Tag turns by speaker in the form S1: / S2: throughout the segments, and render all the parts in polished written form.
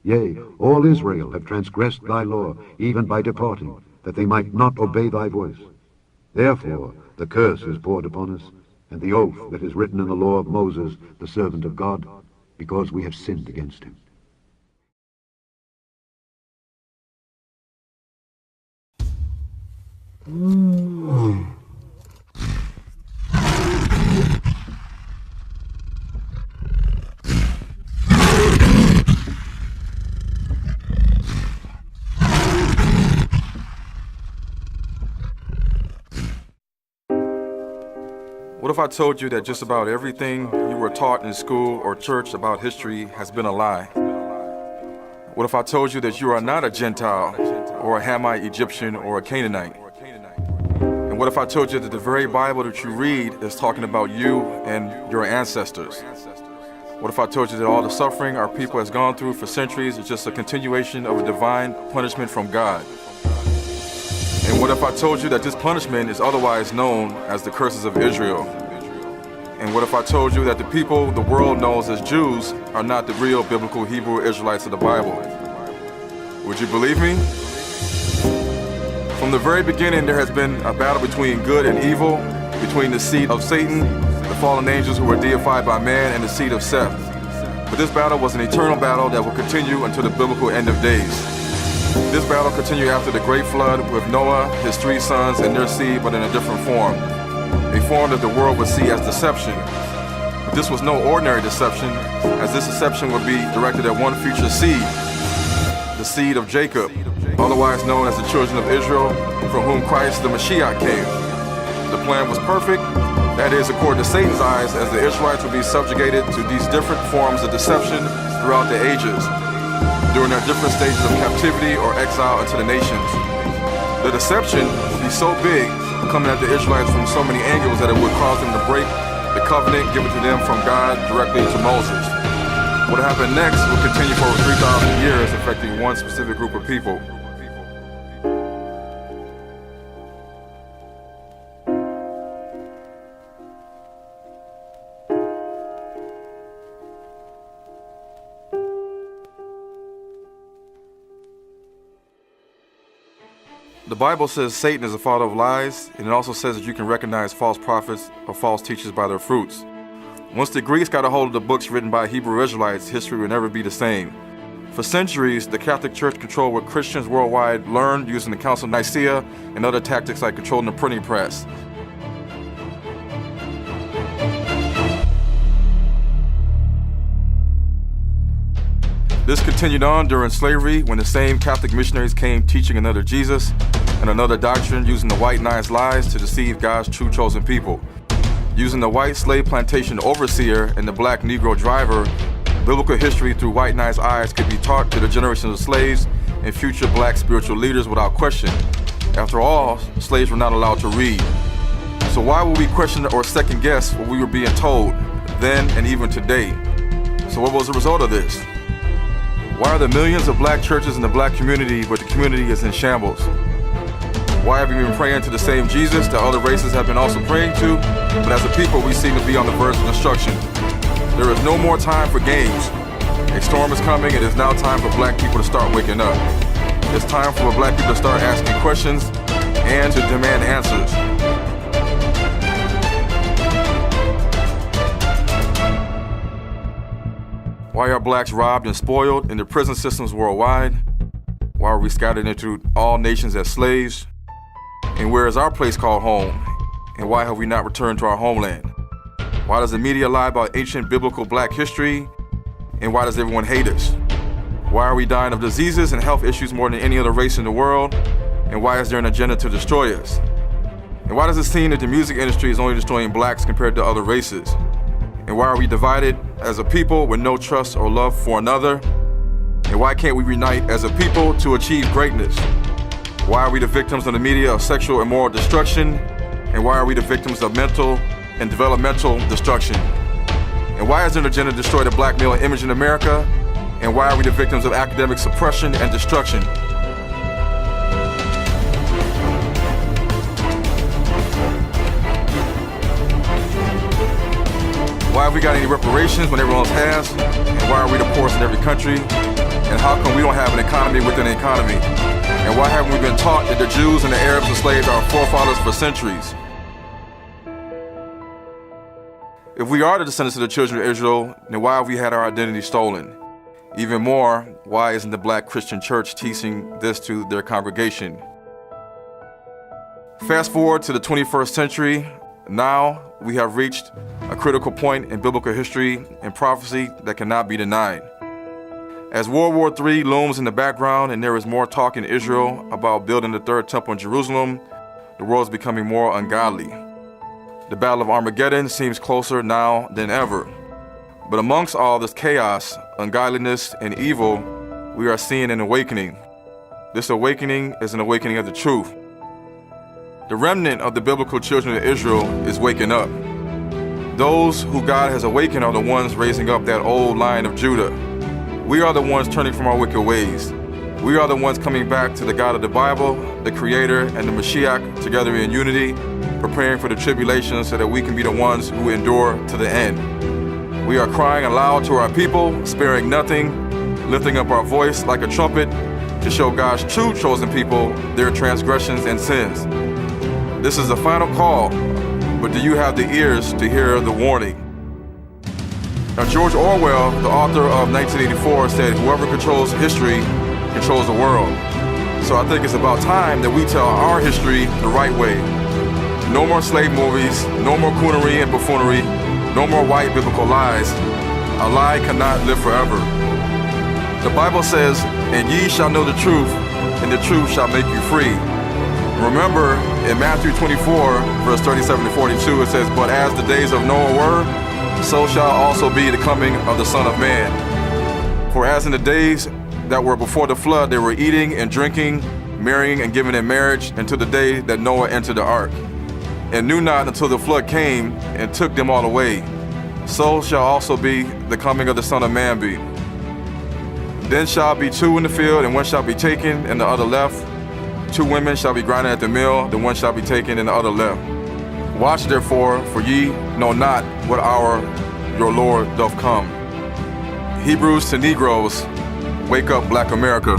S1: Yea, all Israel have transgressed thy law, even by departing, that they might not obey thy voice. Therefore the curse is poured upon us, and the oath that is written in the law of Moses, the servant of God, because we have sinned against him.
S2: What if I told you that just about everything you were taught in school or church about history has been a lie? What if I told you that you are not a Gentile or a Hamite Egyptian or a Canaanite? And what if I told you that the very Bible that you read is talking about you and your ancestors? What if I told you that all the suffering our people has gone through for centuries is just a continuation of a divine punishment from God? And what if I told you that this punishment is otherwise known as the curses of Israel? And what if I told you that the people the world knows as Jews are not the real biblical Hebrew Israelites of the Bible? Would you believe me? From the very beginning, there has been a battle between good and evil, between the seed of Satan, the fallen angels who were deified by man, and the seed of Seth. But this battle was an eternal battle that will continue until the biblical end of days. This battle continued after the great flood with Noah, his 3 sons, and their seed, but in a different form. A form that the world would see as deception. But this was no ordinary deception, as this deception would be directed at one future seed, the seed of Jacob, otherwise known as the children of Israel, from whom Christ the Mashiach came. The plan was perfect, that is, according to Satan's eyes, as the Israelites would be subjugated to these different forms of deception throughout the ages, during their different stages of captivity or exile into the nations. The deception would be so big, coming at the Israelites from so many angles, that it would cause them to break the covenant given to them from God directly to Moses. What happened next will continue for over 3,000 years, affecting one specific group of people. The Bible says Satan is the father of lies, and it also says that you can recognize false prophets or false teachers by their fruits. Once the Greeks got a hold of the books written by Hebrew Israelites, history would never be the same. For centuries, the Catholic Church controlled what Christians worldwide learned using the Council of Nicaea and other tactics like controlling the printing press. This continued on during slavery, when the same Catholic missionaries came teaching another Jesus and another doctrine, using the white man's lies to deceive God's true chosen people. Using the white slave plantation overseer and the black Negro driver, biblical history through white man's eyes could be taught to the generations of slaves and future black spiritual leaders without question. After all, slaves were not allowed to read. So why would we question or second guess what we were being told then and even today? So what was the result of this? Why are there millions of black churches in the black community, but the community is in shambles? Why have we been praying to the same Jesus that other races have been also praying to, but as a people we seem to be on the verge of destruction? There is no more time for games. A storm is coming. It is now time for black people to start waking up. It's time for black people to start asking questions and to demand answers. Why are blacks robbed and spoiled in the prison systems worldwide? Why are we scattered into all nations as slaves? And where is our place called home? And why have we not returned to our homeland? Why does the media lie about ancient biblical black history? And why does everyone hate us? Why are we dying of diseases and health issues more than any other race in the world? And why is there an agenda to destroy us? And why does it seem that the music industry is only destroying blacks compared to other races? And why are we divided as a people with no trust or love for another? And why can't we unite as a people to achieve greatness? Why are we the victims of the media of sexual and moral destruction? And why are we the victims of mental and developmental destruction? And why is there an agenda to destroy the black male image in America? And why are we the victims of academic suppression and destruction? Why have we got any reparations when everyone else has? And why are we the poorest in every country? And how come we don't have an economy within an economy? And why haven't we been taught that the Jews and the Arabs enslaved our forefathers for centuries? If we are the descendants of the children of Israel, then why have we had our identity stolen? Even more, why isn't the Black Christian church teaching this to their congregation? Fast forward to the 21st century. Now we have reached a critical point in biblical history and prophecy that cannot be denied. As World War III looms in the background and there is more talk in Israel about building the third temple in Jerusalem, the world is becoming more ungodly. The Battle of Armageddon seems closer now than ever. But amongst all this chaos, ungodliness, and evil, we are seeing an awakening. This awakening is an awakening of the truth. The remnant of the biblical children of Israel is waking up. Those who God has awakened are the ones raising up that old line of Judah. We are the ones turning from our wicked ways. We are the ones coming back to the God of the Bible, the Creator, and the Mashiach together in unity, preparing for the tribulation so that we can be the ones who endure to the end. We are crying aloud to our people, sparing nothing, lifting up our voice like a trumpet to show God's true chosen people their transgressions and sins. This is the final call, but do you have the ears to hear the warning? Now, George Orwell, the author of 1984, said, "Whoever controls history controls the world." So I think it's about time that we tell our history the right way. No more slave movies, no more coonery and buffoonery, no more white biblical lies. A lie cannot live forever. The Bible says, "And ye shall know the truth, and the truth shall make you free." Remember, in Matthew 24, verse 37 to 42, it says, "But as the days of Noah were, so shall also be the coming of the Son of Man. For as in the days that were before the flood, they were eating and drinking, marrying and giving in marriage, until the day that Noah entered the ark, and knew not until the flood came and took them all away. So shall also be the coming of the Son of Man be. Then shall be two in the field, and one shall be taken, and the other left. Two women shall be grinding at the mill, the one shall be taken, and the other left. Watch therefore, for ye know not what hour your Lord doth come." Hebrews to Negroes, wake up, Black America.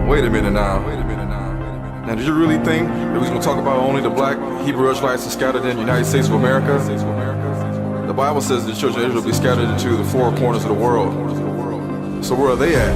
S2: Wait a minute now. Now, did you really think that we was going to talk about only the Black Hebrew Israelites scattered in the United States of America? The Bible says the children of Israel will be scattered into the four corners of the world. So where are they at?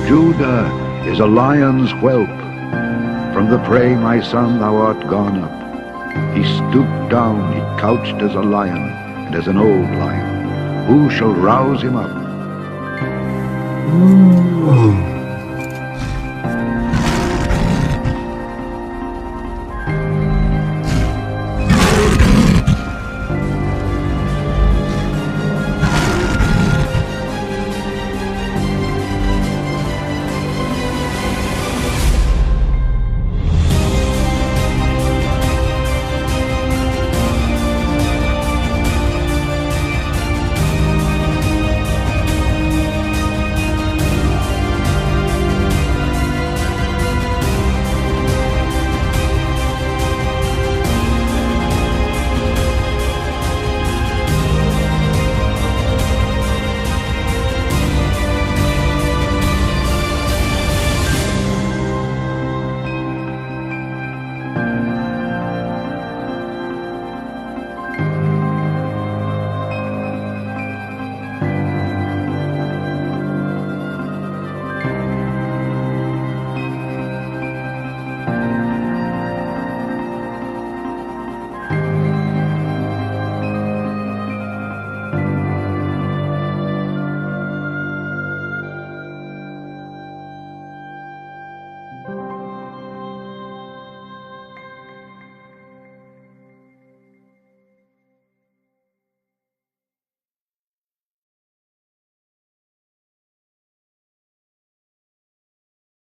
S1: Judah is a lion's whelp. From the prey, my son, thou art gone up. He stooped down, he couched as a lion, and as an old lion. Who shall rouse him up?